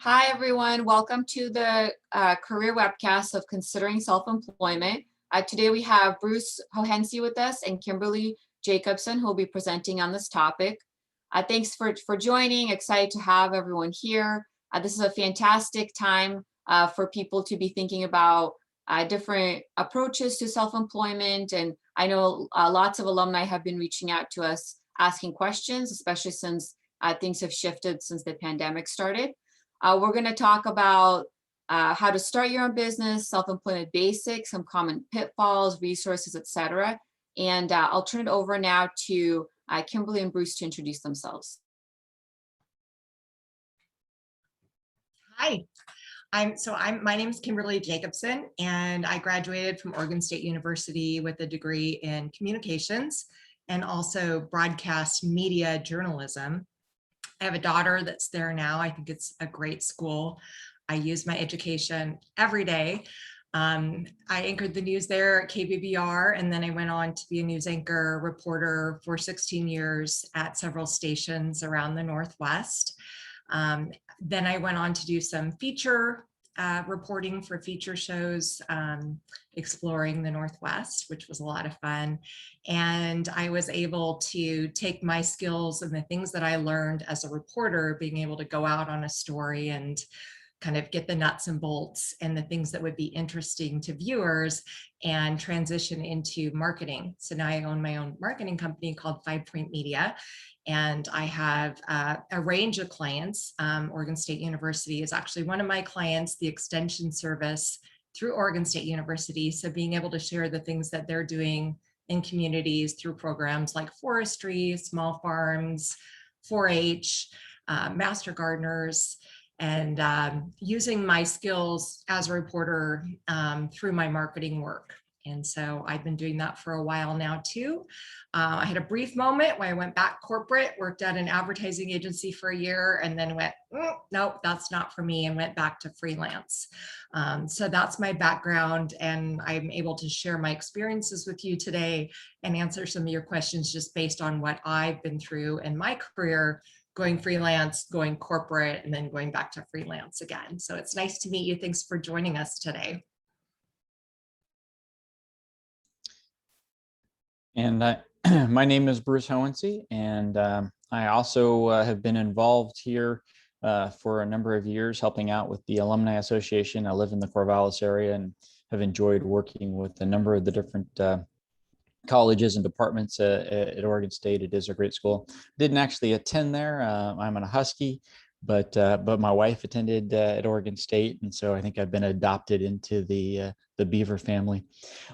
Hi, everyone. Welcome to the career webcast of Considering Self-Employment. Today we have Bruce Hohensee with us and Kimberly Jacobson, who will be presenting on this topic. Thanks for joining. Excited to have everyone here. This is a fantastic time for people to be thinking about different approaches to self-employment. And I know lots of alumni have been reaching out to us asking questions, especially since things have shifted since the pandemic started. We're going to talk about how to start your own business, self-employment basics, some common pitfalls, resources, etc. And I'll turn it over now to Kimberly and Bruce to introduce themselves. Hi, my name is Kimberly Jacobson, and I graduated from Oregon State University with a degree in communications and also broadcast media journalism. I have a daughter that's there now. I think it's a great school. I use my education every day. I anchored the news there at KBBR, and then I went on to be a news anchor reporter for 16 years at several stations around the Northwest. Then I went on to do some feature reporting for feature shows, exploring the Northwest, which was a lot of fun. And I was able to take my skills and the things that I learned as a reporter, being able to go out on a story and kind of get the nuts and bolts and the things that would be interesting to viewers and transition into marketing. So now I own my own marketing company called 5 Point Media. And I have a range of clients. Oregon State University is actually one of my clients, the extension service through Oregon State University. So being able to share the things that they're doing in communities through programs like forestry, small farms, 4-H, master gardeners, and using my skills as a reporter through my marketing work. And so I've been doing that for a while now too. I had a brief moment where I went back corporate, worked at an advertising agency for a year, and then went, nope, that's not for me, and went back to freelance. So that's my background, and I'm able to share my experiences with you today and answer some of your questions just based on what I've been through in my career, going freelance, going corporate, and then going back to freelance again. So it's nice to meet you. Thanks for joining us today. And my name is Bruce Hohensee, and I also have been involved here for a number of years, helping out with the Alumni Association. I live in the Corvallis area and have enjoyed working with a number of the different colleges and departments at Oregon State. It is a great school. Didn't actually attend there. I'm a Husky, but my wife attended at Oregon State, and so I think I've been adopted into the Beaver family.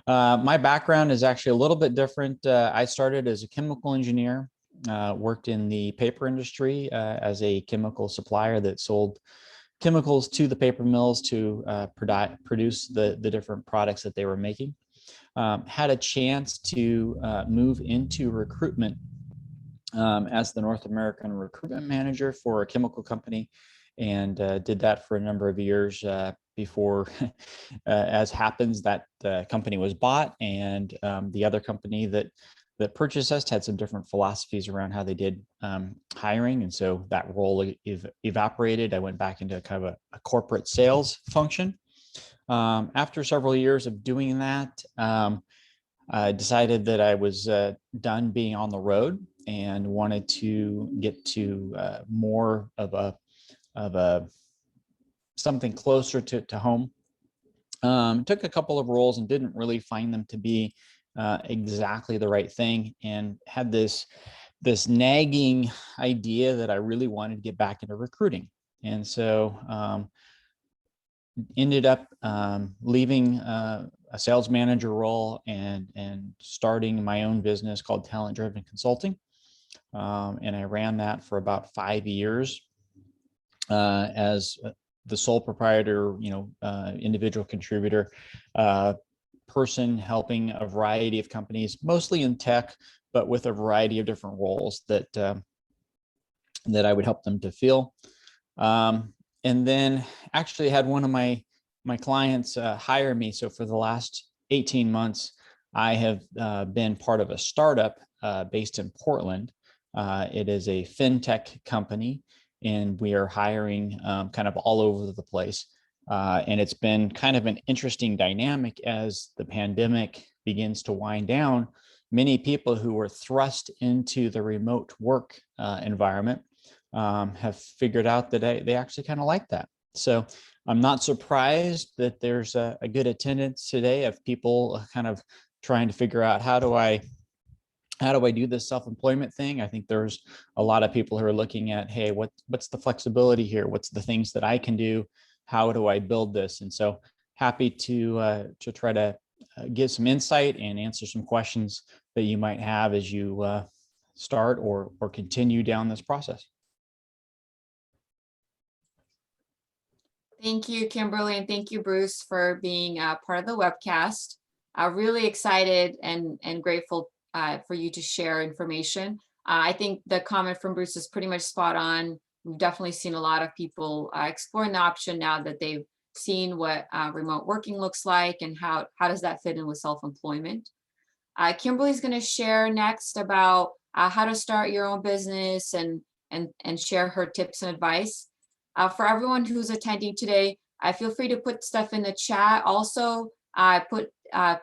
My background is actually a little bit different. I started as a chemical engineer, worked in the paper industry as a chemical supplier that sold chemicals to the paper mills to produce the different products that they were making. Had a chance to move into recruitment as the North American recruitment manager for a chemical company, and did that for a number of years before, as happens, that company was bought, and the other company that purchased us had some different philosophies around how they did hiring, and so that role evaporated. I went back into kind of a corporate sales function. After several years of doing that, I decided that I was done being on the road and wanted to get to more of a something closer to home. Took a couple of roles and didn't really find them to be exactly the right thing, and had this nagging idea that I really wanted to get back into recruiting. And so ended up leaving a sales manager role and starting my own business called Talent Driven Consulting. And I ran that for about 5 years as the sole proprietor, individual contributor, person helping a variety of companies, mostly in tech, but with a variety of different roles that I would help them to fill. And then actually had one of my clients hire me. So for the last 18 months, I have been part of a startup based in Portland. It is a fintech company, and we are hiring kind of all over the place. And it's been kind of an interesting dynamic as the pandemic begins to wind down. Many people who were thrust into the remote work environment have figured out that they actually kind of like that. So I'm not surprised that there's a good attendance today of people kind of trying to figure out how do I do this self-employment thing. I think there's a lot of people who are looking at, hey, what's the flexibility here? What's the things that I can do? How do I build this? And so happy to try to give some insight and answer some questions that you might have as you start or continue down this process. Thank you, Kimberly, and thank you, Bruce, for being part of the webcast. Really excited and grateful for you to share information. I think the comment from Bruce is pretty much spot on. We've definitely seen a lot of people exploring the option now that they've seen what remote working looks like and how does that fit in with self-employment. Kimberly's going to share next about how to start your own business and share her tips and advice. For everyone who's attending today, feel free to put stuff in the chat. Also, put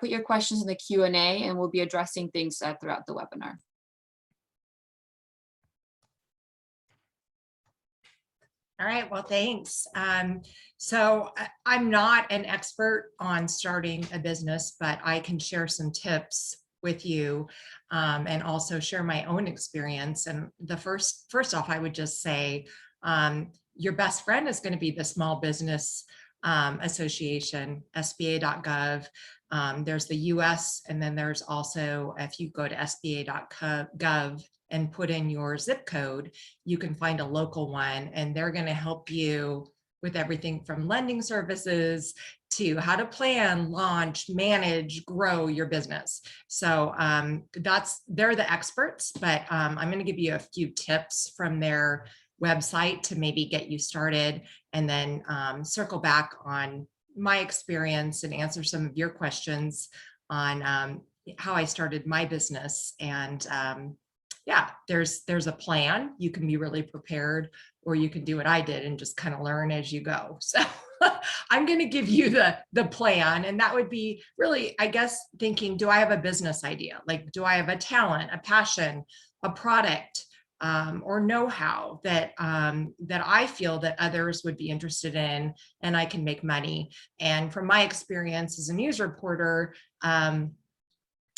your questions in the Q&A, and we'll be addressing things throughout the webinar. All right, well, thanks. So I'm not an expert on starting a business, but I can share some tips with you and also share my own experience. And the first off, I would just say your best friend is going to be the Small Business Association, SBA.gov. There's the US, and then there's also, if you go to SBA.gov and put in your zip code, you can find a local one, and they're going to help you with everything from lending services to how to plan, launch, manage, grow your business. So they're the experts, but I'm going to give you a few tips from their website to maybe get you started, and then circle back on my experience and answer some of your questions on how I started my business. And yeah, there's a plan. You can be really prepared, or you can do what I did and just kind of learn as you go. So I'm going to give you the plan, and that would be really, I guess, thinking, do I have a business idea? Like, do I have a talent, a passion, a product, or know-how that I feel that others would be interested in, and I can make money? And from my experience as a news reporter,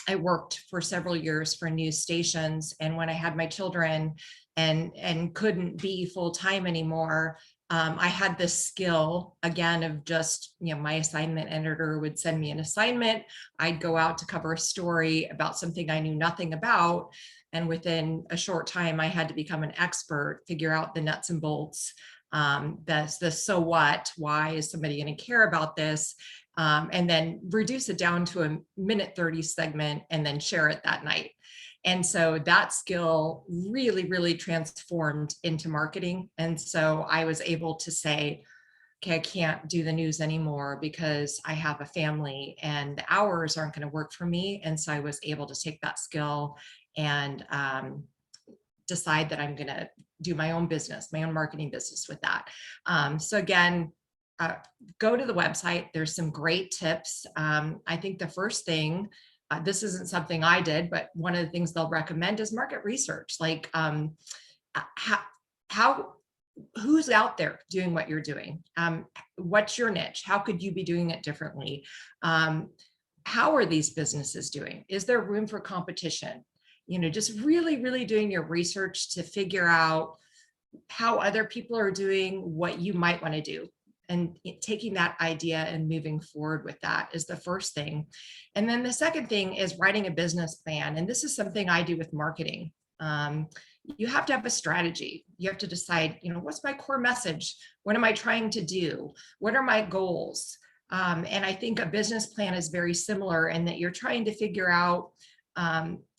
I worked for several years for news stations, and when I had my children and couldn't be full-time anymore, I had this skill again of just, my assignment editor would send me an assignment. I'd go out to cover a story about something I knew nothing about. And within a short time, I had to become an expert, figure out the nuts and bolts. That's the so what, why is somebody going to care about this? And then reduce it down to a minute 30 segment and then share it that night. And so that skill really, really transformed into marketing. And so I was able to say, okay, I can't do the news anymore because I have a family and the hours aren't going to work for me. And so I was able to take that skill and decide that I'm going to do my own business, my own marketing business with that. So again, go to the website. There's some great tips. I think the first thing, this isn't something I did, but one of the things they'll recommend is market research. Like who's out there doing what you're doing? What's your niche? How could you be doing it differently? How are these businesses doing? Is there room for competition? Just really, really doing your research to figure out how other people are doing what you might want to do. And taking that idea and moving forward with that is the first thing. And then the second thing is writing a business plan. And this is something I do with marketing. You have to have a strategy. You have to decide, what's my core message? What am I trying to do? What are my goals? And I think a business plan is very similar in that you're trying to figure out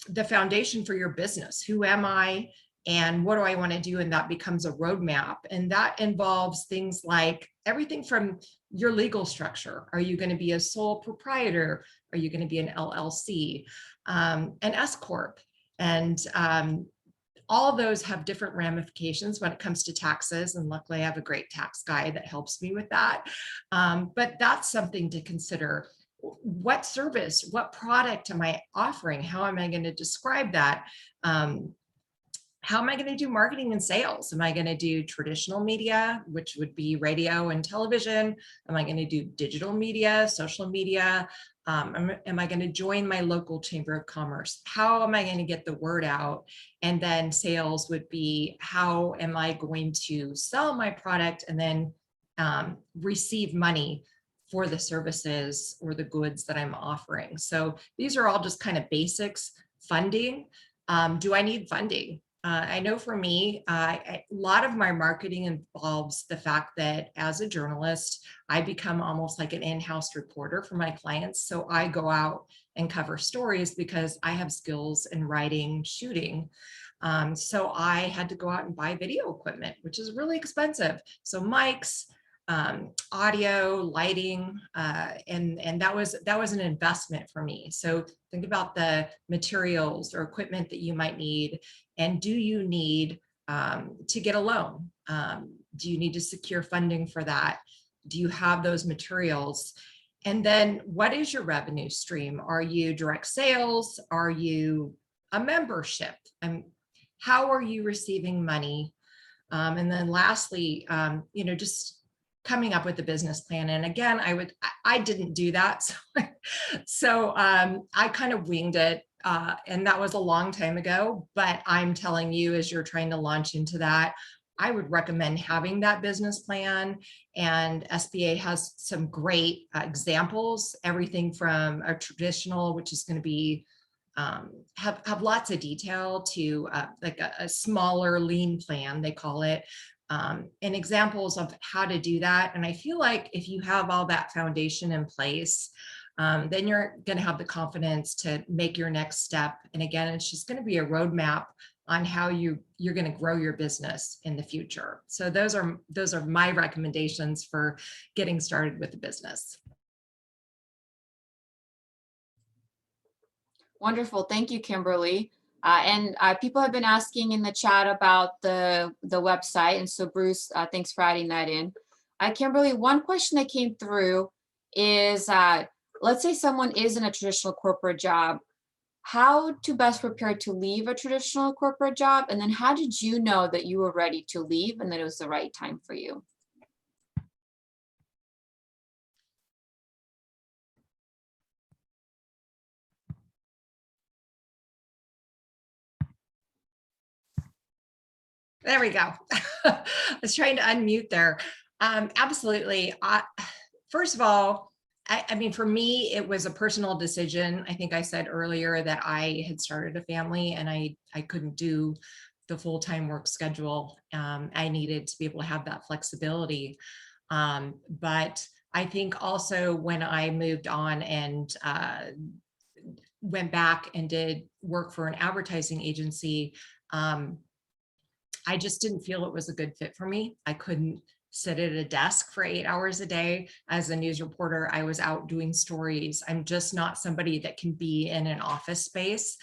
the foundation for your business. Who am I? And what do I want to do? And that becomes a roadmap. And that involves things like everything from your legal structure. Are you going to be a sole proprietor? Are you going to be an LLC, an S Corp? And all those have different ramifications when it comes to taxes. And luckily I have a great tax guy that helps me with that. But that's something to consider. What service, what product am I offering? How am I going to describe that? How am I going to do marketing and sales? Am I going to do traditional media, which would be radio and television? Am I going to do digital media, social media? Am I going to join my local chamber of commerce? How am I going to get the word out? And then sales would be, how am I going to sell my product and then receive money for the services or the goods that I'm offering? So these are all just kind of basics. Funding. Do I need funding? I know for me, a lot of my marketing involves the fact that as a journalist, I become almost like an in-house reporter for my clients. So I go out and cover stories because I have skills in writing, shooting. So I had to go out and buy video equipment, which is really expensive. So mics, audio, lighting, and that was an investment for me. So think about the materials or equipment that you might need, and do you need to get a loan? Do you need to secure funding for that? Do you have those materials? And then what is your revenue stream? Are you direct sales? Are you a membership? How are you receiving money? And then lastly, just coming up with a business plan. And again, I didn't do that. So I kind of winged it. And that was a long time ago, but I'm telling you, as you're trying to launch into that, I would recommend having that business plan. And SBA has some great examples, everything from a traditional, which is going to be have lots of detail, to like a smaller lean plan, they call it, and examples of how to do that. And I feel like if you have all that foundation in place, then you're going to have the confidence to make your next step. And again, it's just going to be a roadmap on how you're going to grow your business in the future. So those are my recommendations for getting started with the business. Wonderful. Thank you, Kimberly. And people have been asking in the chat about the website. And so Bruce, thanks for adding that in. Kimberly, one question that came through is, let's say someone is in a traditional corporate job, how to best prepare to leave a traditional corporate job? And then how did you know that you were ready to leave and that it was the right time for you? There we go. I was trying to unmute there. Absolutely. First of all, I mean, for me, it was a personal decision. I think I said earlier that I had started a family and I couldn't do the full-time work schedule. I needed to be able to have that flexibility. But I think also when I moved on and went back and did work for an advertising agency, I just didn't feel it was a good fit for me. I couldn't sit at a desk for 8 hours a day. As a news reporter, I was out doing stories. I'm just not somebody that can be in an office space.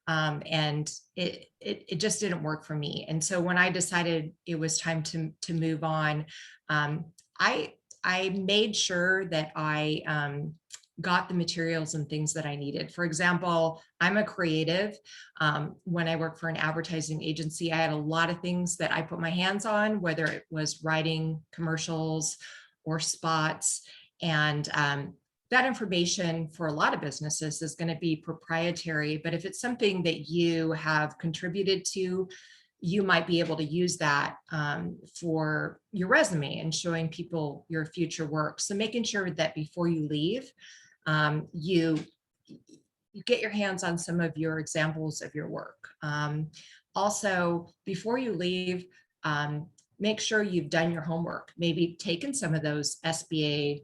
And it just didn't work for me. And so when I decided it was time to move on, I made sure that I got the materials and things that I needed. For example, I'm a creative. When I worked for an advertising agency, I had a lot of things that I put my hands on, whether it was writing commercials or spots. And that information for a lot of businesses is going to be proprietary, but if it's something that you have contributed to, you might be able to use that for your resume and showing people your future work. So making sure that before you leave, you get your hands on some of your examples of your work. Also, before you leave, make sure you've done your homework, maybe taken some of those SBA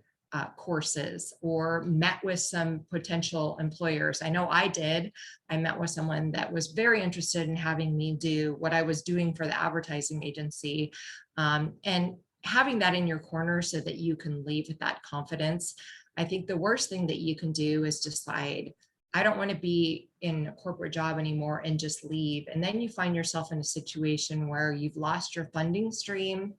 courses or met with some potential employers. I know I did. I met with someone that was very interested in having me do what I was doing for the advertising agency, and having that in your corner so that you can leave with that confidence. I think the worst thing that you can do is decide, I don't want to be in a corporate job anymore and just leave. And then you find yourself in a situation where you've lost your funding stream,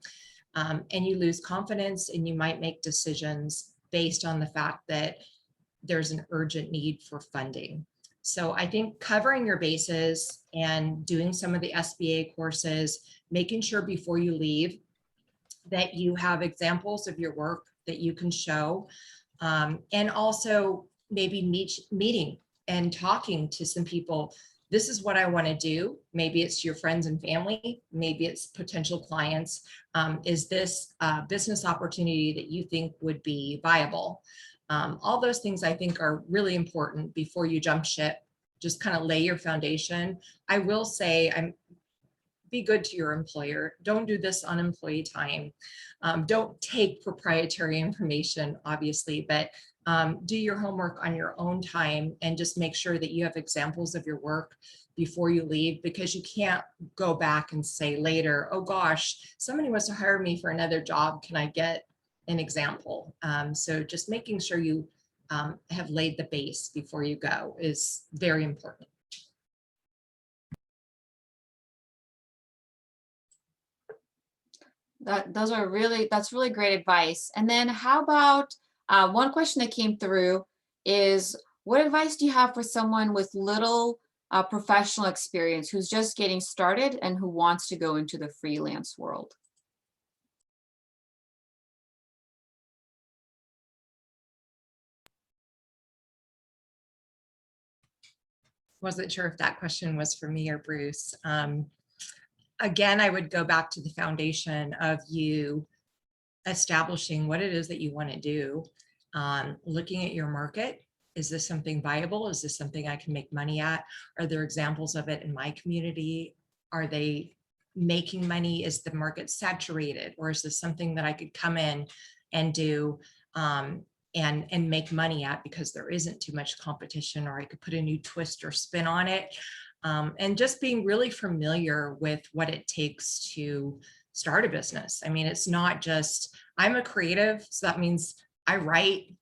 and you lose confidence, and you might make decisions based on the fact that there's an urgent need for funding. So I think covering your bases and doing some of the SBA courses, making sure before you leave that you have examples of your work that you can show, and also maybe meeting and talking to some people. This is what I want to do. Maybe it's your friends and family, maybe it's potential clients. Is this a business opportunity that you think would be viable? All those things I think are really important before you jump ship. Just kind of lay your foundation. I will say, be good to your employer. Don't do this on employee time. Don't take proprietary information, obviously, but do your homework on your own time, and just make sure that you have examples of your work before you leave, because you can't go back and say later, oh gosh, somebody wants to hire me for another job. Can I get an example? So just making sure you have laid the base before you go is very important. That's really great advice. And then how about one question that came through is, what advice do you have for someone with little professional experience who's just getting started and who wants to go into the freelance world? Wasn't sure if that question was for me or Bruce. Again, I would go back to the foundation of you establishing what it is that you want to do, looking at your market. Is this something viable? Is this something I can make money at? Are there examples of it in my community? Are they making money? Is the market saturated? Or is this something that I could come in and do and make money at because there isn't too much competition, or I could put a new twist or spin on it? And just being really familiar with what it takes to start a business. I mean, it's not just, I'm a creative, so that means I write,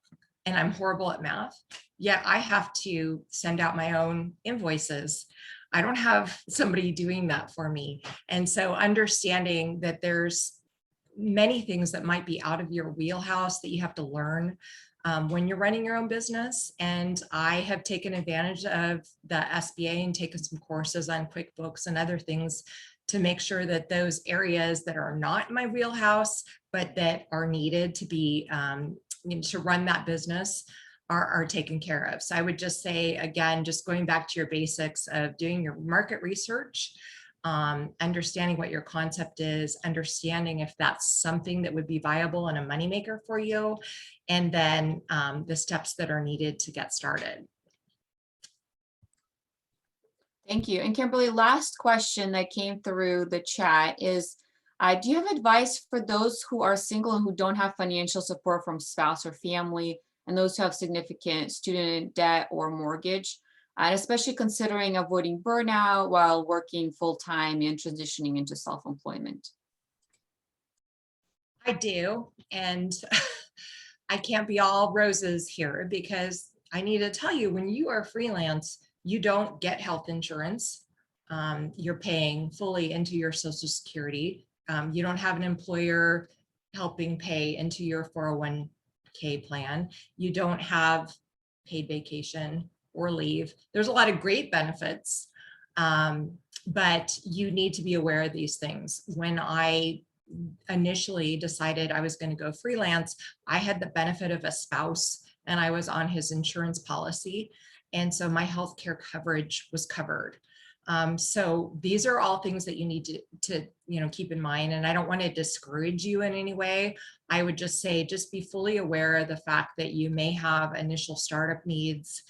and I'm horrible at math, yet I have to send out my own invoices. I don't have somebody doing that for me. And so understanding that there's many things that might be out of your wheelhouse that you have to learn when you're running your own business. And I have taken advantage of the SBA and taken some courses on QuickBooks and other things to make sure that those areas that are not in my wheelhouse, but that are needed to be to run that business are taken care of. So I would just say, again, just going back to your basics of doing your market research, understanding what your concept is, understanding if that's something that would be viable and a moneymaker for you, and then the steps that are needed to get started. Thank you. And Kimberly, last question that came through the chat is, do you have advice for those who are single and who don't have financial support from spouse or family, and those who have significant student debt or mortgage, and especially considering avoiding burnout while working full-time and transitioning into self-employment? I do, and I can't be all roses here, because I need to tell you, when you are freelance, you don't get health insurance. You're paying fully into your Social Security. You don't have an employer helping pay into your 401k plan. You don't have paid vacation or leave. There's a lot of great benefits, but you need to be aware of these things. When I initially decided I was going to go freelance, I had the benefit of a spouse, and I was on his insurance policy. And so my healthcare coverage was covered. So these are all things that you need to keep in mind. And I don't want to discourage you in any way. I would just say, just be fully aware of the fact that you may have initial startup needs.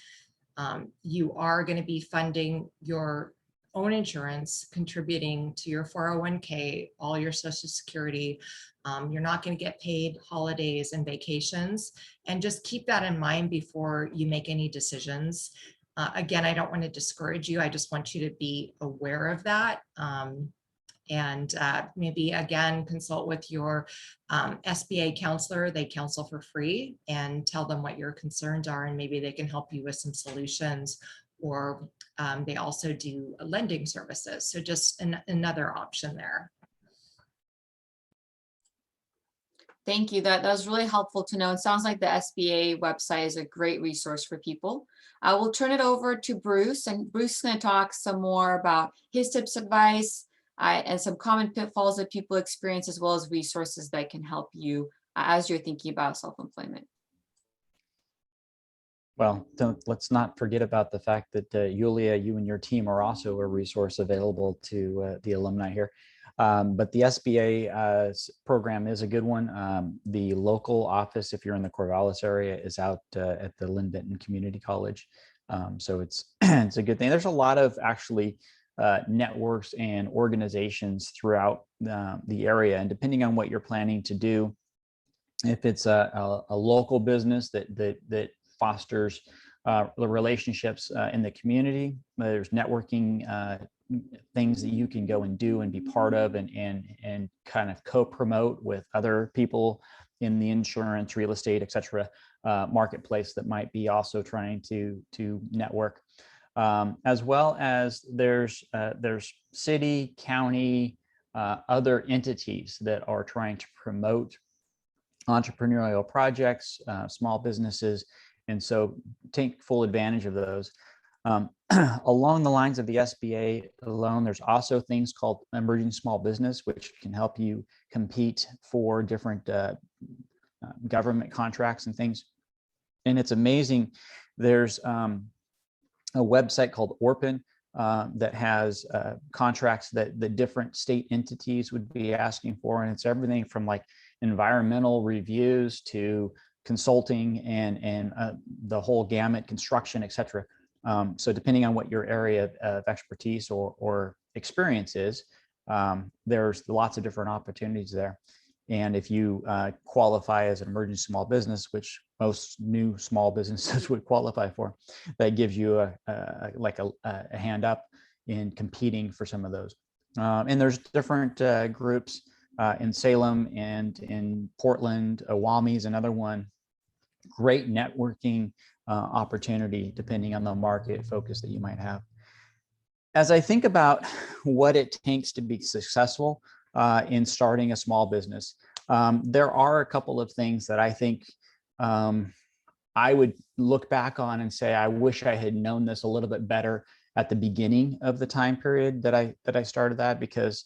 You are going to be funding your own insurance, contributing to your 401k, all your Social Security. You're not going to get paid holidays and vacations. And just keep that in mind before you make any decisions. Again, I don't want to discourage you. I just want you to be aware of that. And maybe again, consult with your SBA counselor. They counsel for free, and tell them what your concerns are, and maybe they can help you with some solutions. Or they also do lending services. So just another option there. Thank you. That was really helpful to know. It sounds like the SBA website is a great resource for people. I will turn it over to Bruce, and Bruce is going to talk some more about his tips, advice, and some common pitfalls that people experience, as well as resources that can help you as you're thinking about self-employment. Well, let's not forget about the fact that Yulia, you and your team are also a resource available to the alumni here. But the SBA program is a good one. The local office, if you're in the Corvallis area, is out at the Lynn Benton Community College. So it's it's a good thing. There's a lot of actually networks and organizations throughout the area, and depending on what you're planning to do, if it's a local business that fosters the relationships in the community, there's networking things that you can go and do and be part of, and kind of co-promote with other people in the insurance, real estate, etc. Marketplace that might be also trying to network, as well as there's city, county, other entities that are trying to promote entrepreneurial projects, small businesses, and so take full advantage of those. Along the lines of the SBA alone, there's also things called emerging small business, which can help you compete for different government contracts and things. And it's amazing. There's a website called Orpin that has contracts that the different state entities would be asking for. And it's everything from like environmental reviews to consulting and the whole gamut, construction, etc. So depending on what your area of expertise or experience is, there's lots of different opportunities there. And if you qualify as an emerging small business, which most new small businesses would qualify for, that gives you a hand up in competing for some of those. And there's different groups in Salem and in Portland. Awami is another one. Great networking opportunity depending on the market focus that you might have. As I think about what it takes to be successful in starting a small business, there are a couple of things that I think I would look back on and say, I wish I had known this a little bit better at the beginning of the time period that I started that, because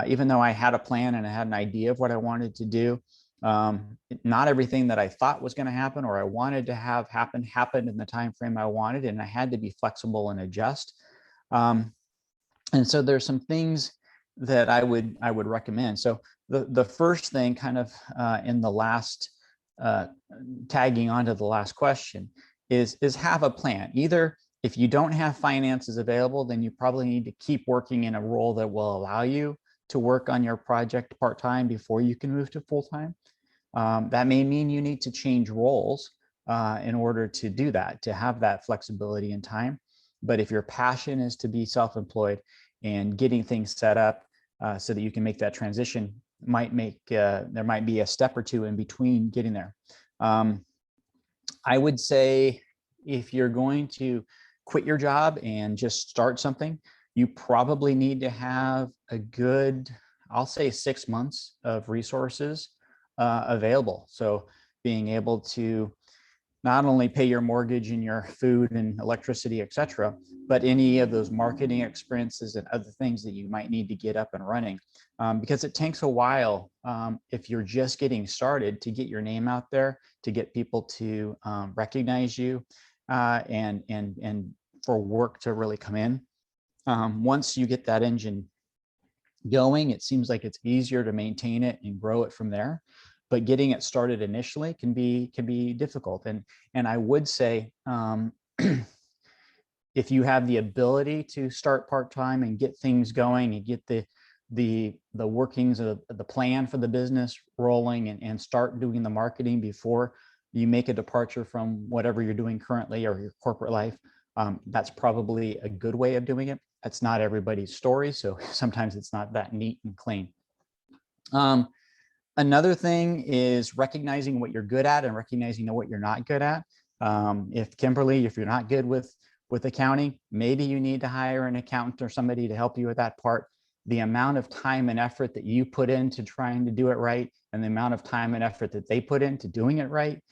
even though I had a plan and I had an idea of what I wanted to do, not everything that I thought was going to happen or I wanted to have happen happened in the time frame I wanted, and I had to be flexible and adjust. And so there's some things that I would recommend. So the first thing, kind of in the last tagging onto the last question, is have a plan. Either if you don't have finances available, then you probably need to keep working in a role that will allow you to work on your project part-time before you can move to full-time. That may mean you need to change roles in order to do that, to have that flexibility in time. But if your passion is to be self-employed and getting things set up so that you can make that transition, there might be a step or two in between getting there. I would say if you're going to quit your job and just start something, you probably need to have a good, I'll say 6 months of resources available. So being able to not only pay your mortgage and your food and electricity, etc., but any of those marketing expenses and other things that you might need to get up and running, because it takes a while if you're just getting started to get your name out there, to get people to recognize you, and for work to really come in. Once you get that engine going, it seems like it's easier to maintain it and grow it from there. But getting it started initially can be difficult. And I would say if you have the ability to start part-time and get things going and get the workings of the plan for the business rolling and start doing the marketing before you make a departure from whatever you're doing currently or your corporate life, that's probably a good way of doing it. that's not everybody's story. So sometimes it's not that neat and clean. Another thing is recognizing what you're good at and recognizing what you're not good at. If Kimberly, if you're not good with accounting, maybe you need to hire an accountant or somebody to help you with that part. The amount of time and effort that you put into trying to do it right, and the amount of time and effort that they put into doing it right,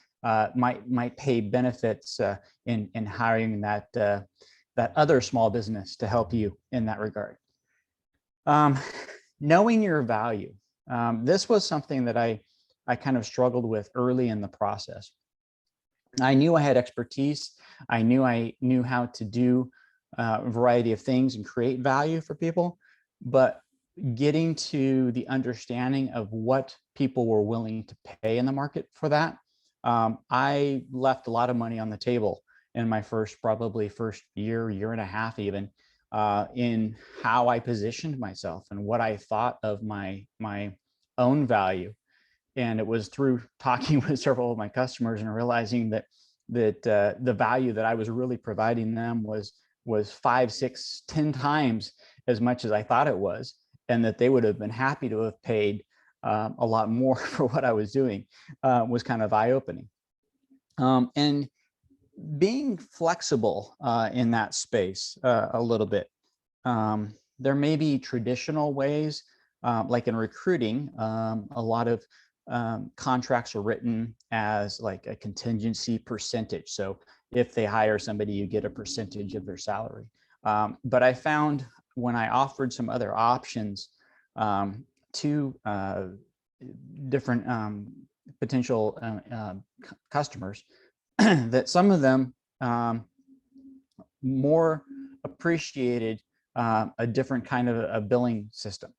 might pay benefits in hiring that other small business to help you in that regard. Knowing your value. This was something that I kind of struggled with early in the process. I knew I had expertise. I knew how to do a variety of things and create value for people, but getting to the understanding of what people were willing to pay in the market for that, I left a lot of money on the table in my first year and a half even, in how I positioned myself and what I thought of my own value. And it was through talking with several of my customers and realizing that the value that I was really providing them was 5, 6, 10 times as much as I thought it was, and that they would have been happy to have paid a lot more for what I was doing, was kind of eye-opening. And being flexible in that space a little bit. There may be traditional ways, like in recruiting, a lot of contracts are written as like a contingency percentage. So if they hire somebody, you get a percentage of their salary. But I found when I offered some other options to different potential customers, that some of them more appreciated a different kind of a billing system.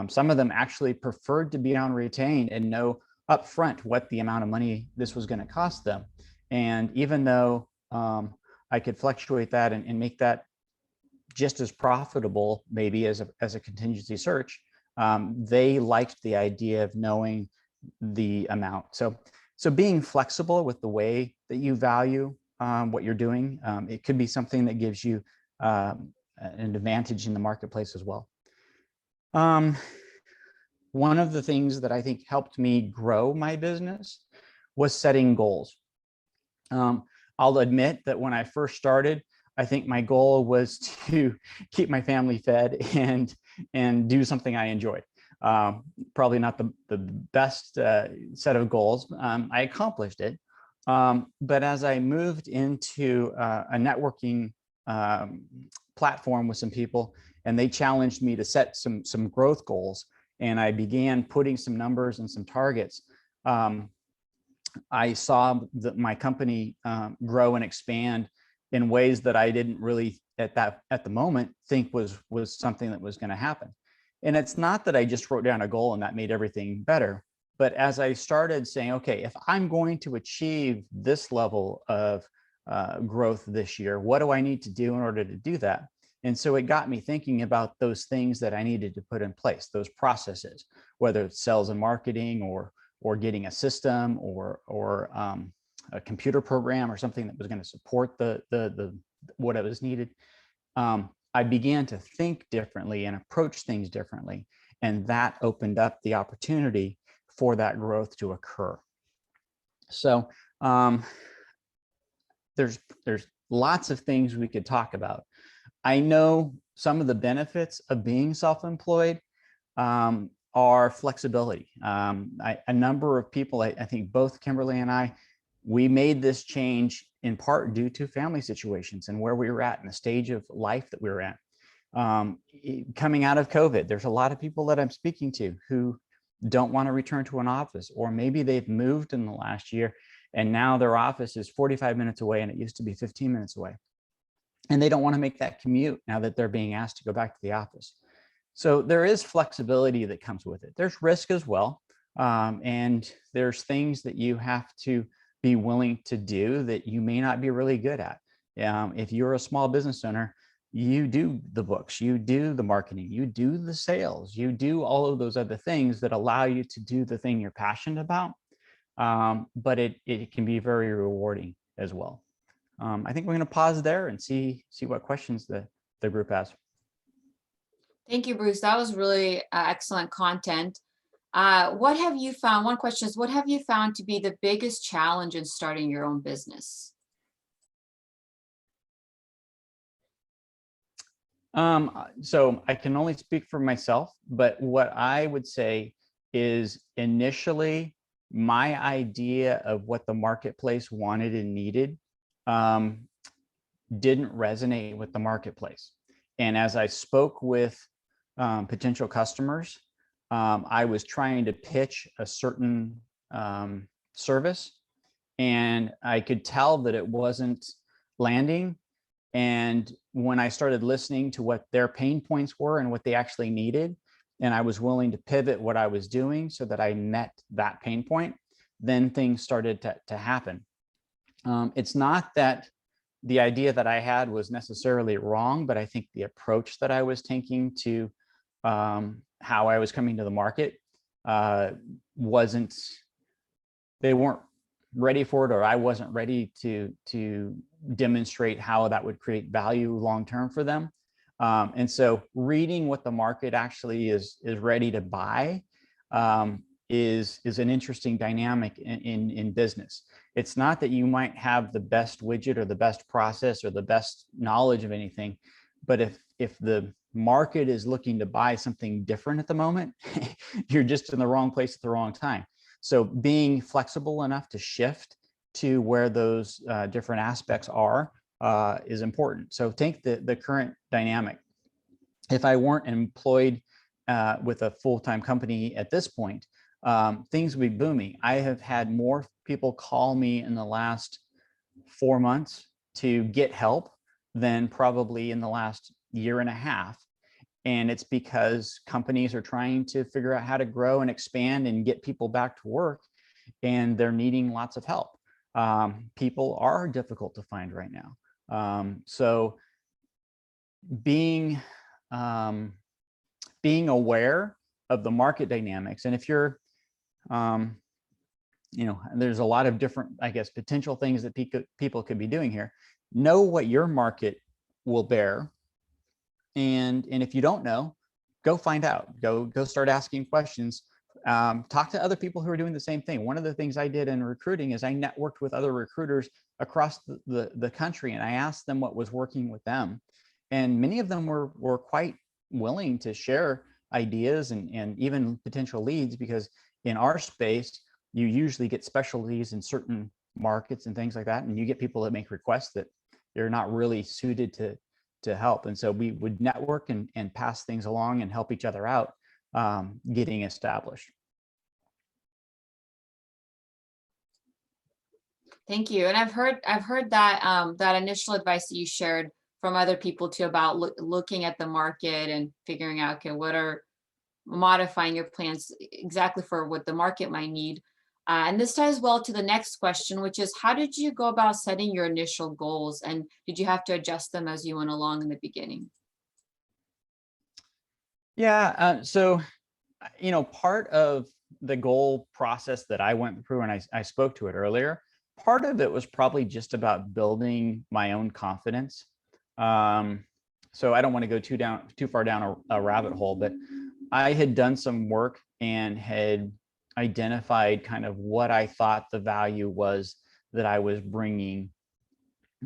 Some of them actually preferred to be on retained and know upfront what the amount of money this was going to cost them. And even though I could fluctuate that and make that just as profitable, maybe as a contingency search, they liked the idea of knowing the amount. So being flexible with the way that you value what you're doing, it could be something that gives you an advantage in the marketplace as well. One of the things that I think helped me grow my business was setting goals. I'll admit that when I first started, I think my goal was to keep my family fed and do something I enjoyed. Probably not the best set of goals. I accomplished it. But as I moved into a networking platform with some people, and they challenged me to set some growth goals, and I began putting some numbers and some targets, I saw that my company grow and expand in ways that I didn't really at the moment think was something that was going to happen. And it's not that I just wrote down a goal and that made everything better, but as I started saying, okay, if I'm going to achieve this level of growth this year, what do I need to do in order to do that? And so it got me thinking about those things that I needed to put in place, those processes, whether it's sales and marketing or getting a system or a computer program or something that was going to support the what it was needed. I began to think differently and approach things differently, and that opened up the opportunity for that growth to occur. So there's lots of things we could talk about. I know some of the benefits of being self-employed are flexibility. A number of people, I think both Kimberly and I, we made this change in part due to family situations and where we were at and the stage of life that we were at. Coming out of COVID, there's a lot of people that I'm speaking to who don't want to return to an office, or maybe they've moved in the last year and now their office is 45 minutes away and it used to be 15 minutes away. And they don't want to make that commute now that they're being asked to go back to the office. So there is flexibility that comes with it. There's risk as well. And there's things that you have to be willing to do that you may not be really good at. If you're a small business owner, you do the books, you do the marketing, you do the sales, you do all of those other things that allow you to do the thing you're passionate about. But it can be very rewarding as well. I think we're going to pause there and see what questions the group has. Thank you, Bruce. That was really excellent content. What have you found? One question is, what have you found to be the biggest challenge in starting your own business? So I can only speak for myself, but what I would say is initially my idea of what the marketplace wanted and needed didn't resonate with the marketplace. And as I spoke with potential customers, I was trying to pitch a certain service, and I could tell that it wasn't landing. And when I started listening to what their pain points were and what they actually needed, and I was willing to pivot what I was doing so that I met that pain point, then things started to happen. It's not that the idea that I had was necessarily wrong, but I think the approach that I was taking to how I was coming to the market they weren't ready for it, or I wasn't ready to demonstrate how that would create value long-term for them. And so reading what the market actually is ready to buy is an interesting dynamic in business. It's not that you might have the best widget or the best process or the best knowledge of anything, but if the market is looking to buy something different at the moment, you're just in the wrong place at the wrong time. So being flexible enough to shift to where those different aspects are is important. So take the current dynamic. If I weren't employed with a full-time company at this point, things would be booming. I have had more people call me in the last 4 months to get help than probably in the last year and a half. And it's because companies are trying to figure out how to grow and expand and get people back to work, and they're needing lots of help. People are difficult to find right now. So being aware of the market dynamics, and if you're, there's a lot of different, I guess, potential things that people could be doing here. Know what your market will bear. And if you don't know, go find out, go start asking questions, talk to other people who are doing the same thing. One of the things I did in recruiting is I networked with other recruiters across the country, and I asked them what was working with them. And many of them were quite willing to share ideas and even potential leads, because in our space, you usually get specialties in certain markets and things like that. And you get people that make requests that you're not really suited to help. And so we would network and pass things along and help each other out getting established. Thank you. And I've heard that that initial advice that you shared from other people too, about looking at the market and figuring out, okay, what are modifying your plans exactly for what the market might need. And this ties well to the next question, which is, how did you go about setting your initial goals? And did you have to adjust them as you went along in the beginning? Yeah, so, part of the goal process that I went through, and I spoke to it earlier, part of it was probably just about building my own confidence. So I don't want to go too far down a rabbit hole, but I had done some work and had identified kind of what I thought the value was that I was bringing,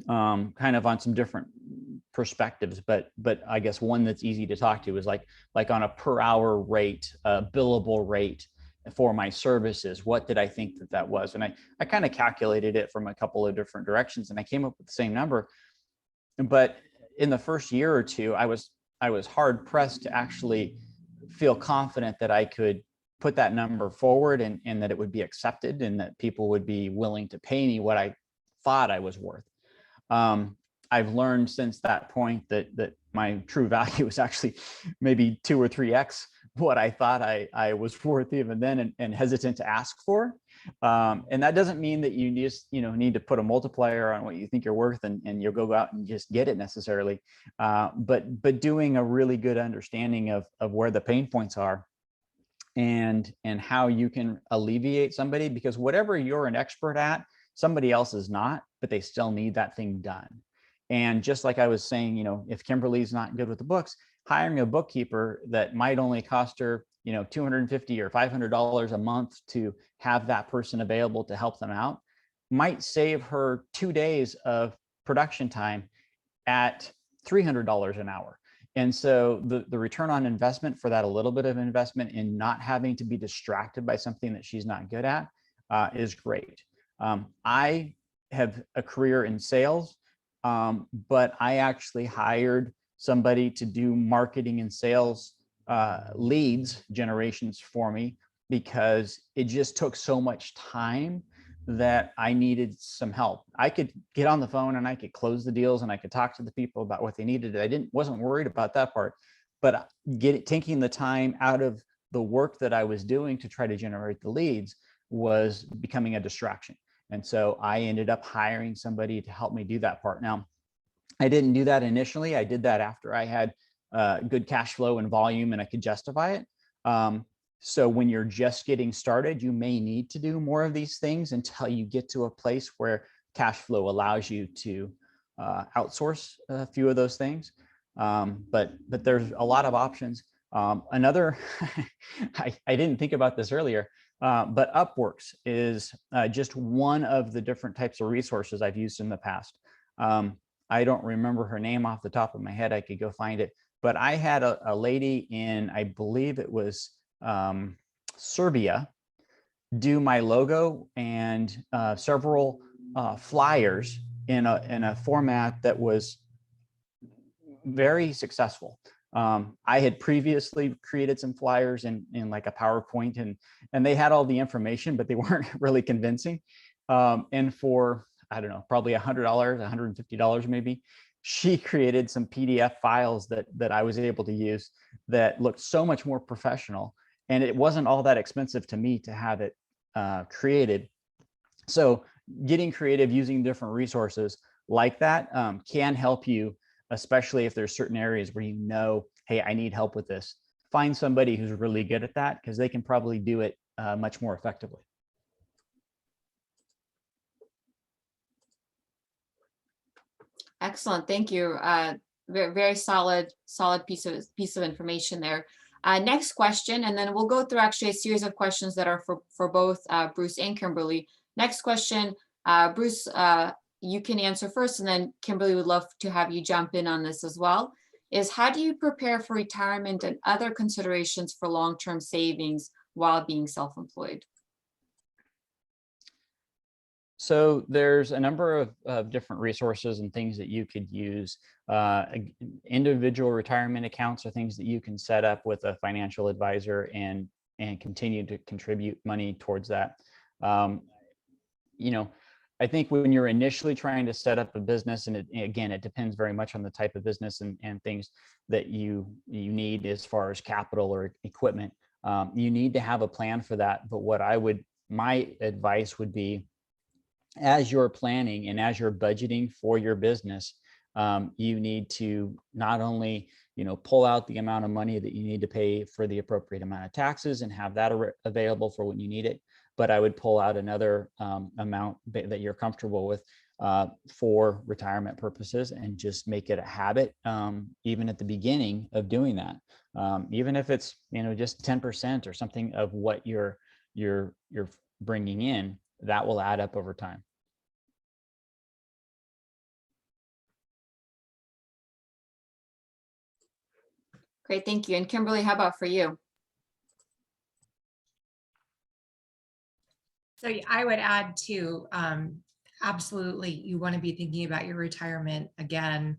kind of on some different perspectives, but I guess one that's easy to talk to is like on a per hour rate, billable rate for my services. What did I think that was? And I kind of calculated it from a couple of different directions, and I came up with the same number. But in the first year or two, I was hard pressed to actually feel confident that I could put that number forward and that it would be accepted and that people would be willing to pay me what I thought I was worth. I've learned since that point that my true value is actually maybe 2 or 3x what I thought I was worth even then, and hesitant to ask for. And that doesn't mean that you just need to put a multiplier on what you think you're worth and you'll go out and just get it necessarily. But doing a really good understanding of where the pain points are and how you can alleviate somebody, because whatever you're an expert at, somebody else is not, but they still need that thing done. And just like I was saying, if Kimberly's not good with the books, hiring a bookkeeper that might only cost her, $250 or $500 a month to have that person available to help them out might save her 2 days of production time at $300 an hour. And so the return on investment for that, a little bit of investment in not having to be distracted by something that she's not good at, is great. I have a career in sales, but I actually hired somebody to do marketing and sales leads generations for me because it just took so much time that I needed some help. I could get on the phone and I could close the deals and I could talk to the people about what they needed. I wasn't worried about that part, but taking the time out of the work that I was doing to try to generate the leads was becoming a distraction. And so I ended up hiring somebody to help me do that part. Now, I didn't do that initially. I did that after I had good cash flow and volume and I could justify it. So when you're just getting started, you may need to do more of these things until you get to a place where cash flow allows you to outsource a few of those things. But there's a lot of options. Another, I didn't think about this earlier, but Upworks is just one of the different types of resources I've used in the past. I don't remember her name off the top of my head. I could go find it. But I had a lady in, I believe it was Serbia, do my logo and several flyers in a format that was very successful. I had previously created some flyers in like a PowerPoint and they had all the information, but they weren't really convincing. And for, I don't know, probably $100, $150 maybe, she created some PDF files that I was able to use that looked so much more professional. And it wasn't all that expensive to me to have it created. So getting creative using different resources like that can help you, especially if there's certain areas where hey, I need help with this. Find somebody who's really good at that because they can probably do it much more effectively. Excellent, thank you. Very, very solid piece of information there. Next question, and then we'll go through actually a series of questions that are for both Bruce and Kimberly. Next question, Bruce, you can answer first, and then Kimberly would love to have you jump in on this as well, is how do you prepare for retirement and other considerations for long-term savings while being self-employed? So there's a number of different resources and things that you could use. Individual retirement accounts are things that you can set up with a financial advisor and continue to contribute money towards that. I think when you're initially trying to set up a business, and again, it depends very much on the type of business and things that you need as far as capital or equipment. You need to have a plan for that. But my advice would be, as you're planning and as you're budgeting for your business, you need to not only, pull out the amount of money that you need to pay for the appropriate amount of taxes and have that available for when you need it, but I would pull out another amount that you're comfortable with for retirement purposes and just make it a habit, even at the beginning of doing that. Even if it's, just 10% or something of what you're bringing in, that will add up over time. Great, thank you. And Kimberly, how about for you? So I would add to, absolutely, you want to be thinking about your retirement again.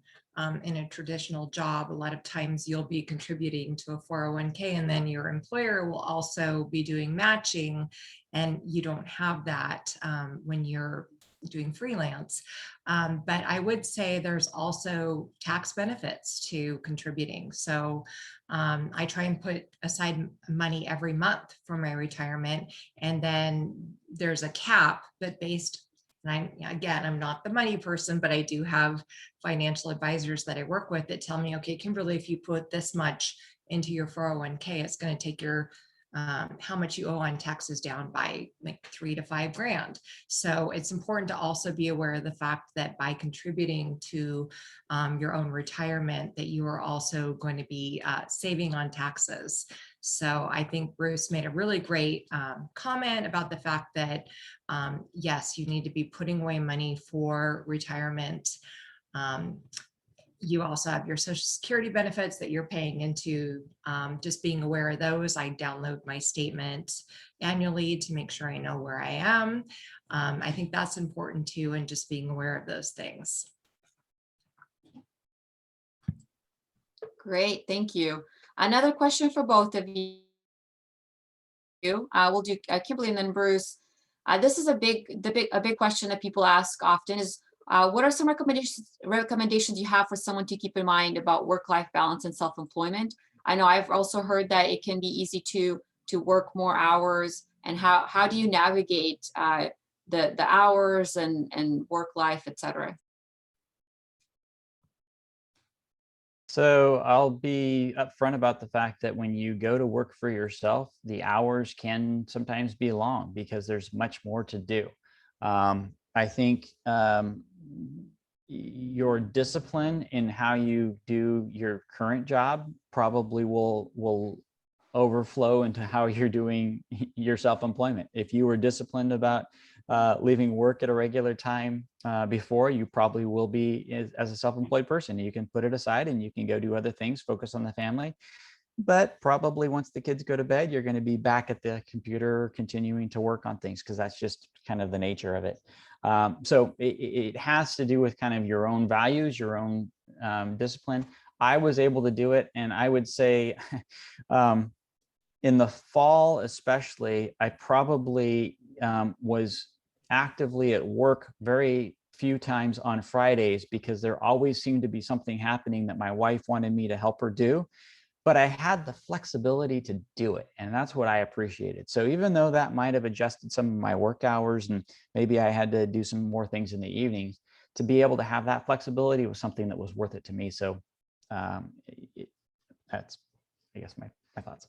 In a traditional job, a lot of times you'll be contributing to a 401k and then your employer will also be doing matching, and you don't have that when you're doing freelance. But I would say there's also tax benefits to contributing. So I try and put aside money every month for my retirement, and then there's a cap, but I'm not the money person, but I do have financial advisors that I work with that tell me, okay, Kimberly, if you put this much into your 401k, it's going to take your how much you owe on taxes down by like $3 to $5 grand. So it's important to also be aware of the fact that by contributing to your own retirement, that you are also going to be saving on taxes. So I think Bruce made a really great comment about the fact that, yes, you need to be putting away money for retirement. You also have your Social Security benefits that you're paying into. Just being aware of those. I download my statement annually to make sure I know where I am. I think that's important too, and just being aware of those things. Great, thank you. Another question for both of you. We'll do Kimberly and then Bruce. This is a big question that people ask often is, what are some recommendations you have for someone to keep in mind about work-life balance and self-employment? I know I've also heard that it can be easy to work more hours, and how do you navigate the hours and work life, et cetera? So I'll be upfront about the fact that when you go to work for yourself, the hours can sometimes be long because there's much more to do. I think your discipline in how you do your current job probably will overflow into how you're doing your self-employment. If you were disciplined about leaving work at a regular time before, you probably will be as a self-employed person. You can put it aside and you can go do other things, focus on the family. But probably once the kids go to bed, you're going to be back at the computer continuing to work on things because that's just kind of the nature of it. So it has to do with kind of your own values, your own discipline. I was able to do it, and I would say in the fall especially, I probably was actively at work very few times on Fridays because there always seemed to be something happening that my wife wanted me to help her do. But I had the flexibility to do it. And that's what I appreciated. So even though that might have adjusted some of my work hours and maybe I had to do some more things in the evenings, to be able to have that flexibility was something that was worth it to me. So that's, I guess, my thoughts.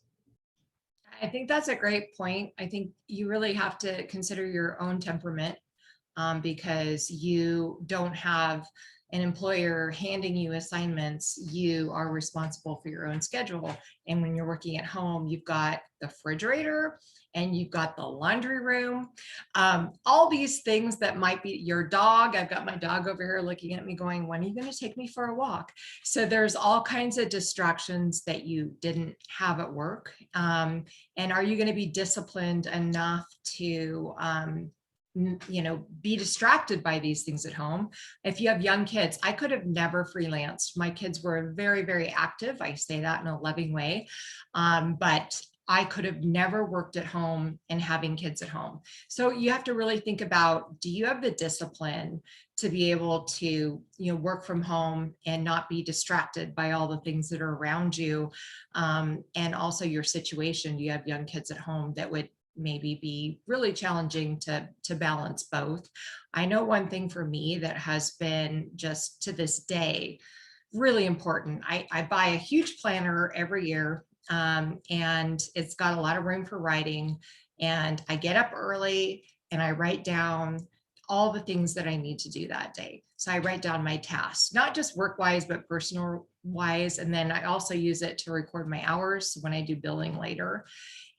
I think that's a great point. I think you really have to consider your own temperament because you don't have an employer handing you assignments. You are responsible for your own schedule. And when you're working at home, you've got the refrigerator and you've got the laundry room, all these things that might be your dog. I've got my dog over here looking at me going, when are you going to take me for a walk? So there's all kinds of distractions that you didn't have at work. And are you going to be disciplined enough to be distracted by these things at home? If you have young kids, I could have never freelanced. My kids were very, very active. I say that in a loving way. But I could have never worked at home and having kids at home. So you have to really think about, do you have the discipline to be able to, work from home and not be distracted by all the things that are around you? And also your situation, you have young kids at home that would maybe be really challenging to balance both. I know one thing for me that has been just to this day really important. I buy a huge planner every year, and it's got a lot of room for writing. And I get up early and I write down all the things that I need to do that day. So I write down my tasks, not just work-wise, but personal-wise. And then I also use it to record my hours when I do billing later.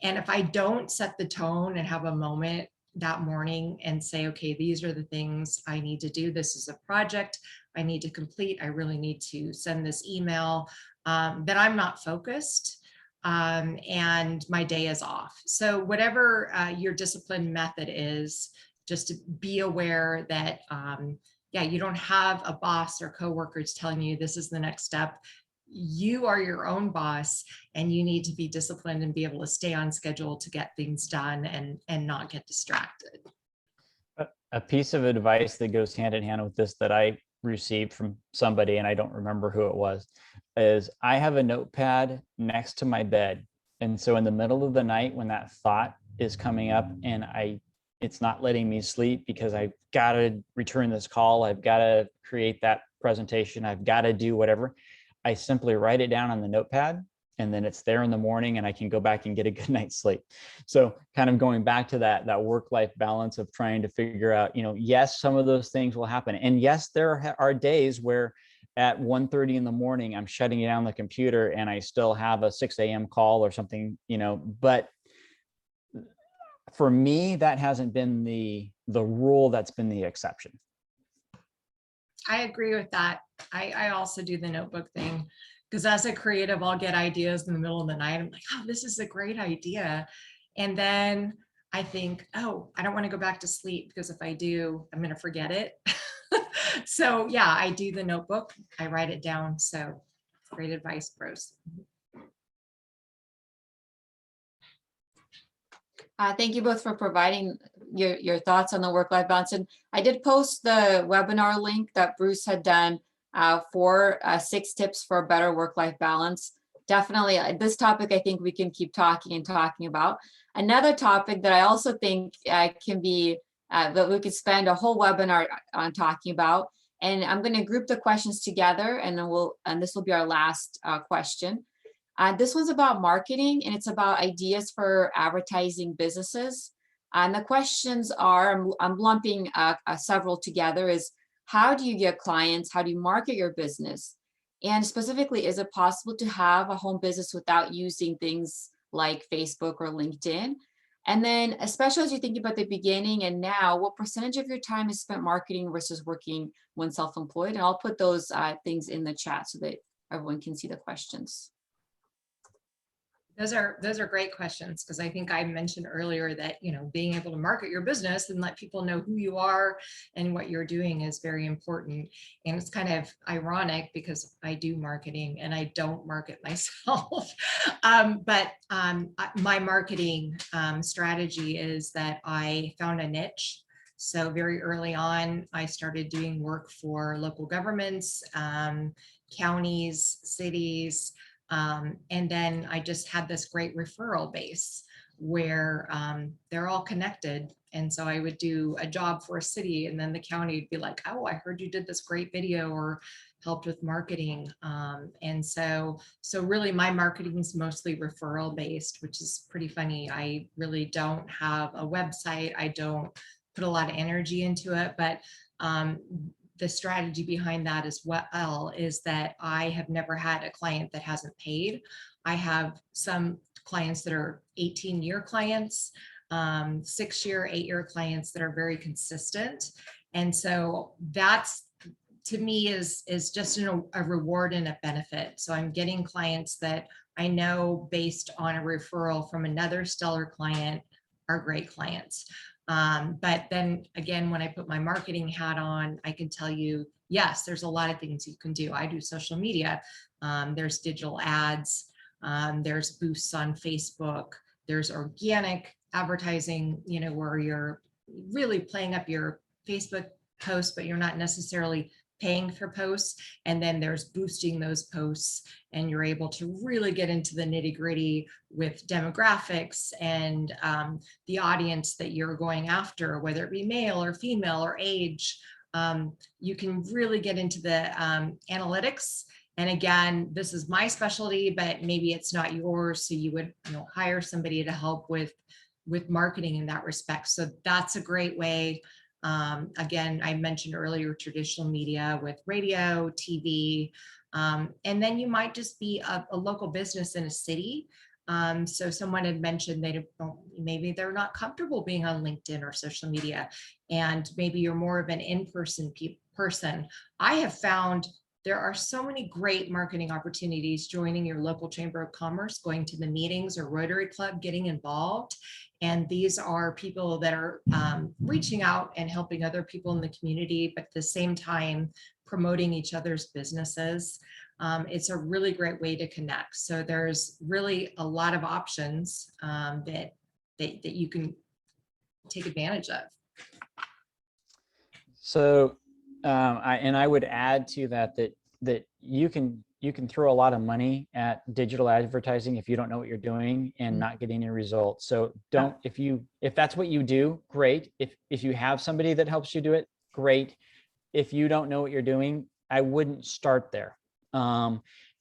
And if I don't set the tone and have a moment that morning and say, okay, these are the things I need to do. This is a project I need to complete. I really need to send this email, then I'm not focused and my day is off. So whatever your discipline method is, just to be aware that, you don't have a boss or coworkers telling you this is the next step. You are your own boss and you need to be disciplined and be able to stay on schedule to get things done and not get distracted. A piece of advice that goes hand in hand with this that I received from somebody, and I don't remember who it was, is I have a notepad next to my bed. And so in the middle of the night when that thought is coming up and it's not letting me sleep because I've got to return this call, I've got to create that presentation, I've got to do whatever, I simply write it down on the notepad and then it's there in the morning and I can go back and get a good night's sleep. So kind of going back to that work-life balance of trying to figure out, yes, some of those things will happen. And yes, there are days where at 1:30 in the morning, I'm shutting down the computer and I still have a 6 a.m. call or something, but for me, that hasn't been the rule, that's been the exception. I agree with that. I also do the notebook thing because as a creative, I'll get ideas in the middle of the night. I'm like, oh, this is a great idea. And then I think, oh, I don't want to go back to sleep because if I do, I'm going to forget it. So yeah, I do the notebook. I write it down. So great advice, Bruce. Thank you both for providing your thoughts on the work-life balance. And I did post the webinar link that Bruce had done for 6 tips for a better work-life balance. Definitely, this topic I think we can keep talking and talking about. Another topic that I also think can be that we could spend a whole webinar on talking about. And I'm going to group the questions together, and then this will be our last question. This one's about marketing, and it's about ideas for advertising businesses. And the questions are, I'm lumping several together, is how do you get clients? How do you market your business? And specifically, is it possible to have a home business without using things like Facebook or LinkedIn? And then, especially as you think about the beginning and now, what percentage of your time is spent marketing versus working when self-employed? And I'll put those things in the chat so that everyone can see the questions. Those are great questions, because I think I mentioned earlier that, being able to market your business and let people know who you are and what you're doing is very important. And it's kind of ironic because I do marketing and I don't market myself. But my marketing strategy is that I found a niche. So very early on, I started doing work for local governments, counties, cities. And then I just had this great referral base where they're all connected. And so I would do a job for a city and then the county would be like, oh, I heard you did this great video or helped with marketing. And so really my marketing is mostly referral based, which is pretty funny. I really don't have a website. I don't put a lot of energy into it, but the strategy behind that as well is that I have never had a client that hasn't paid. I have some clients that are 18-year clients, 6-year, 8-year clients that are very consistent. And so that's, to me, is just a reward and a benefit. So I'm getting clients that I know based on a referral from another stellar client are great clients. But then again, when I put my marketing hat on, I can tell you, yes, there's a lot of things you can do. I do social media. There's digital ads. There's boosts on Facebook. There's organic advertising, where you're really playing up your Facebook posts, but you're not necessarily paying for posts. And then there's boosting those posts, and you're able to really get into the nitty-gritty with demographics and the audience that you're going after, whether it be male or female or age. You can really get into the analytics. And again, this is my specialty, but maybe it's not yours. So you would hire somebody to help with marketing in that respect. So that's a great way. Again, I mentioned earlier traditional media with radio, TV, and then you might just be a local business in a city. So someone had mentioned maybe they're not comfortable being on LinkedIn or social media, and maybe you're more of an in-person person. I have found there are so many great marketing opportunities joining your local chamber of commerce, going to the meetings or Rotary Club, getting involved. And these are people that are reaching out and helping other people in the community, but at the same time, promoting each other's businesses. It's a really great way to connect. So there's really a lot of options that you can take advantage of. So I would add to that you can throw a lot of money at digital advertising if you don't know what you're doing and not getting any results. So if that's what you do, great. If you have somebody that helps you do it, great. If you don't know what you're doing, I wouldn't start there.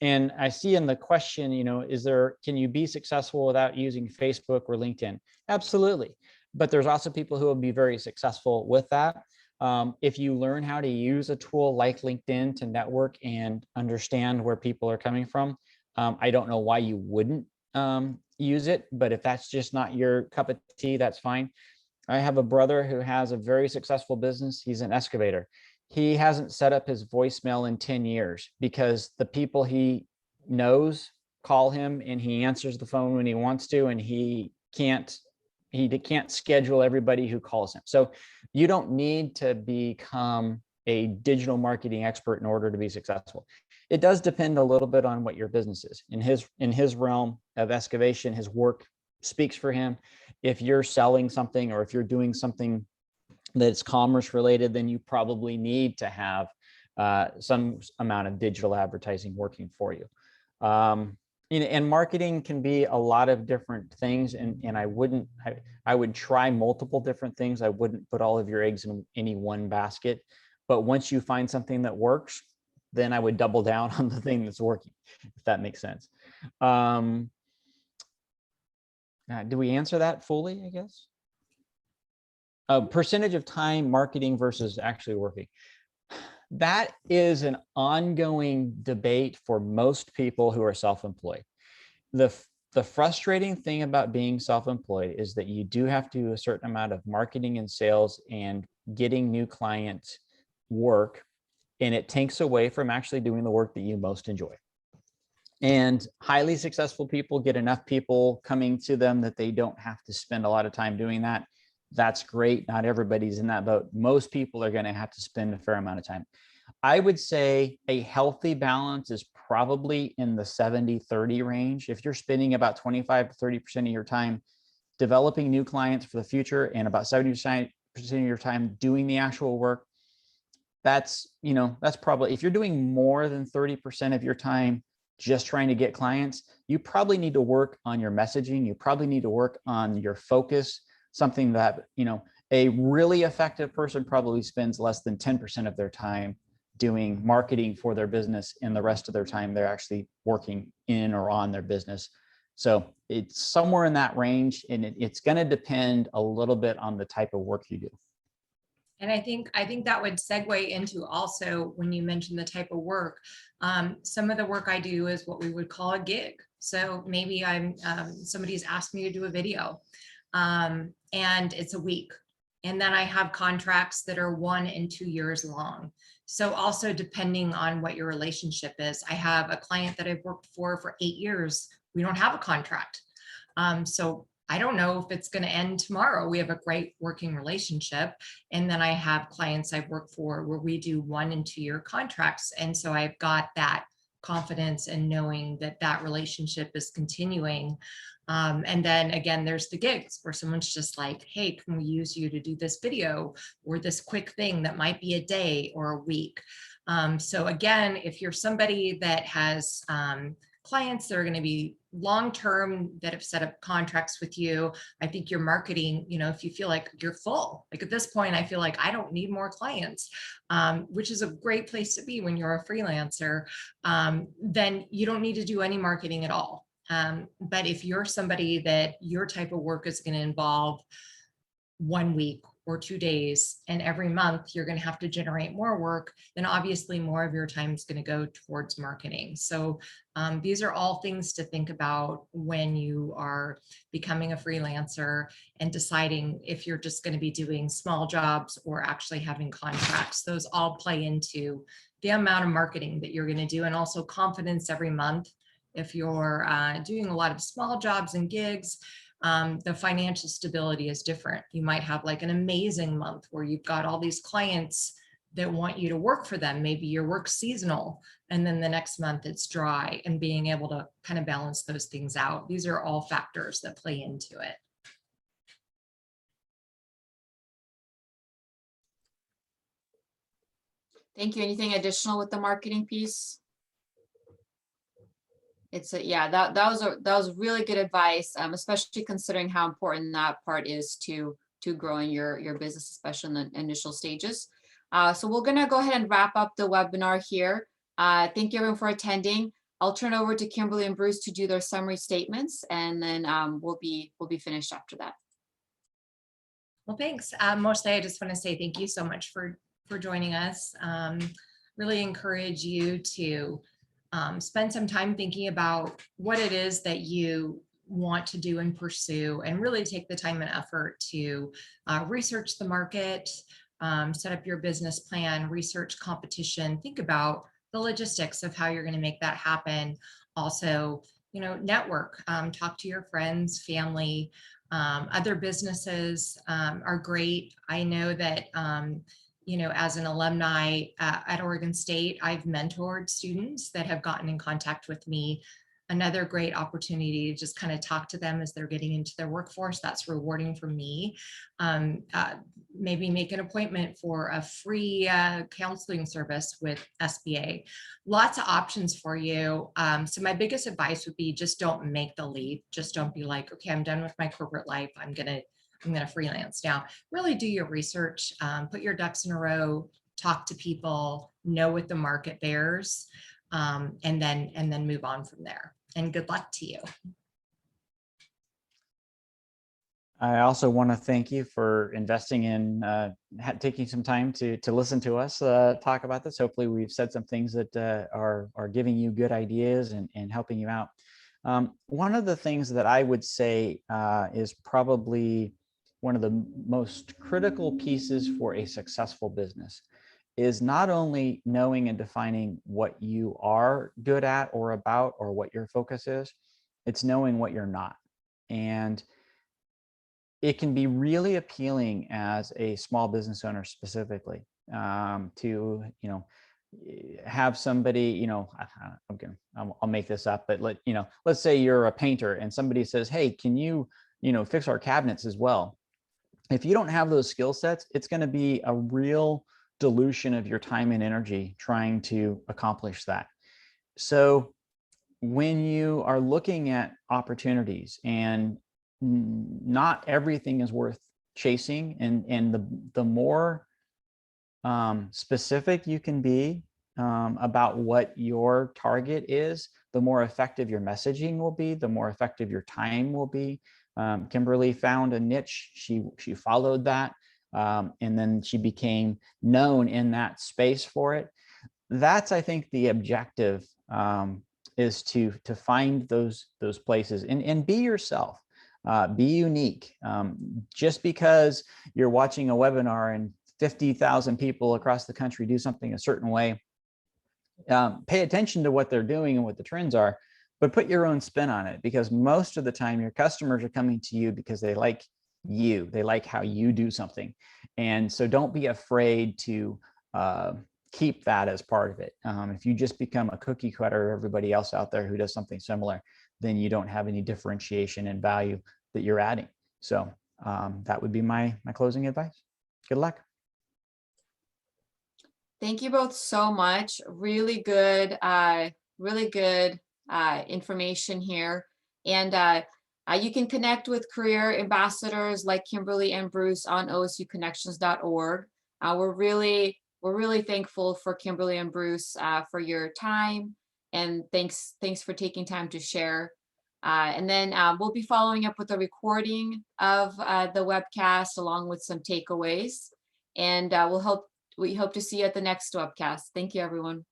And I see in the question, can you be successful without using Facebook or LinkedIn? Absolutely. But there's also people who will be very successful with that. If you learn how to use a tool like LinkedIn to network and understand where people are coming from, I don't know why you wouldn't use it, but if that's just not your cup of tea, that's fine. I have a brother who has a very successful business. He's an excavator. He hasn't set up his voicemail in 10 years because the people he knows call him and he answers the phone when he wants to, and he can't schedule everybody who calls him. So you don't need to become a digital marketing expert in order to be successful. It does depend a little bit on what your business is. In his realm of excavation, his work speaks for him. If you're selling something or if you're doing something that's commerce related, then you probably need to have some amount of digital advertising working for you. And marketing can be a lot of different things, and I would try multiple different things. I wouldn't put all of your eggs in any one basket, but once you find something that works, then I would double down on the thing that's working, if that makes sense. Do we answer that fully, I guess? Percentage of time marketing versus actually working. That is an ongoing debate for most people who are self-employed. The frustrating thing about being self-employed is that you do have to do a certain amount of marketing and sales and getting new clients work, and it takes away from actually doing the work that you most enjoy. And highly successful people get enough people coming to them that they don't have to spend a lot of time doing that. That's great. Not everybody's in that boat. Most people are going to have to spend a fair amount of time. I would say a healthy balance is probably in the 70-30 range. If you're spending about 25 to 30% of your time developing new clients for the future and about 70% of your time doing the actual work, that's probably, if you're doing more than 30% of your time just trying to get clients, you probably need to work on your messaging. You probably need to work on your focus, something that, a really effective person probably spends less than 10% of their time doing marketing for their business, and the rest of their time they're actually working in or on their business. So it's somewhere in that range, and it's going to depend a little bit on the type of work you do. And I think that would segue into also when you mentioned the type of work. Some of the work I do is what we would call a gig. So maybe somebody's asked me to do a video, and it's a week. And then I have contracts that are 1 and 2 years long. So also depending on what your relationship is, I have a client that I've worked for 8 years. We don't have a contract. So I don't know if it's going to end tomorrow. We have a great working relationship. And then I have clients I've worked for where we do 1 and 2 year contracts. And so I've got that confidence in knowing that that relationship is continuing. And then again, there's the gigs where someone's just like, hey, can we use you to do this video or this quick thing that might be a day or a week? So again, if you're somebody that has clients that are going to be long-term, that have set up contracts with you, I think your marketing, if you feel like you're full, like at this point, I feel like I don't need more clients, which is a great place to be when you're a freelancer, then you don't need to do any marketing at all. But if you're somebody that your type of work is going to involve 1 week or 2 days, and every month you're going to have to generate more work, then obviously more of your time is going to go towards marketing. So these are all things to think about when you are becoming a freelancer and deciding if you're just going to be doing small jobs or actually having contracts. Those all play into the amount of marketing that you're going to do, and also confidence every month. If you're doing a lot of small jobs and gigs, the financial stability is different. You might have like an amazing month where you've got all these clients that want you to work for them. Maybe your work's seasonal, and then the next month it's dry, and being able to kind of balance those things out. These are all factors that play into it. Thank you. Anything additional with the marketing piece? That was really good advice, especially considering how important that part is to growing your business, especially in the initial stages. So we're gonna go ahead and wrap up the webinar here. Thank you everyone for attending. I'll turn over to Kimberly and Bruce to do their summary statements, and then we'll be finished after that. Well, thanks. Mostly, I just want to say thank you so much for joining us. Really encourage you to spend some time thinking about what it is that you want to do and pursue, and really take the time and effort to research the market, set up your business plan, research competition, think about the logistics of how you're going to make that happen. Also, network, talk to your friends, family, other businesses are great. I know that, as an alumni at Oregon State, I've mentored students that have gotten in contact with me. Another great opportunity to just kind of talk to them as they're getting into their workforce. That's rewarding for me. Maybe make an appointment for a free counseling service with SBA. Lots of options for you. So my biggest advice would be just don't make the leap. Just don't be like, okay, I'm done with my corporate life. I'm gonna freelance now. Really do your research, put your ducks in a row, talk to people, know what the market bears, and then move on from there. And good luck to you. I also want to thank you for investing in taking some time to listen to us talk about this. Hopefully we've said some things that are giving you good ideas and helping you out. One of the things that I would say is probably one of the most critical pieces for a successful business is not only knowing and defining what you are good at or about or what your focus is, it's knowing what you're not. And it can be really appealing as a small business owner specifically to, have somebody, I'll make this up, but let's say you're a painter and somebody says, hey, can you, fix our cabinets as well? If you don't have those skill sets, it's going to be a real dilution of your time and energy trying to accomplish that. So when you are looking at opportunities, and not everything is worth chasing, and the more specific you can be about what your target is, the more effective your messaging will be, the more effective your time will be. Kimberly found a niche, she followed that, and then she became known in that space for it. That's, I think, the objective, is to find those places and be yourself, be unique. Just because you're watching a webinar and 50,000 people across the country do something a certain way, pay attention to what they're doing and what the trends are, but put your own spin on it, because most of the time your customers are coming to you because they like you, they like how you do something. And so don't be afraid to keep that as part of it. If you just become a cookie cutter of everybody else out there who does something similar, then you don't have any differentiation and value that you're adding. So that would be my closing advice. Good luck. Thank you both so much. Really good information here. And you can connect with career ambassadors like Kimberly and Bruce on osuconnections.org. We're really thankful for Kimberly and Bruce for your time, and thanks for taking time to share. And then we'll be following up with a recording of the webcast along with some takeaways, and we hope to see you at the next webcast. Thank you, everyone.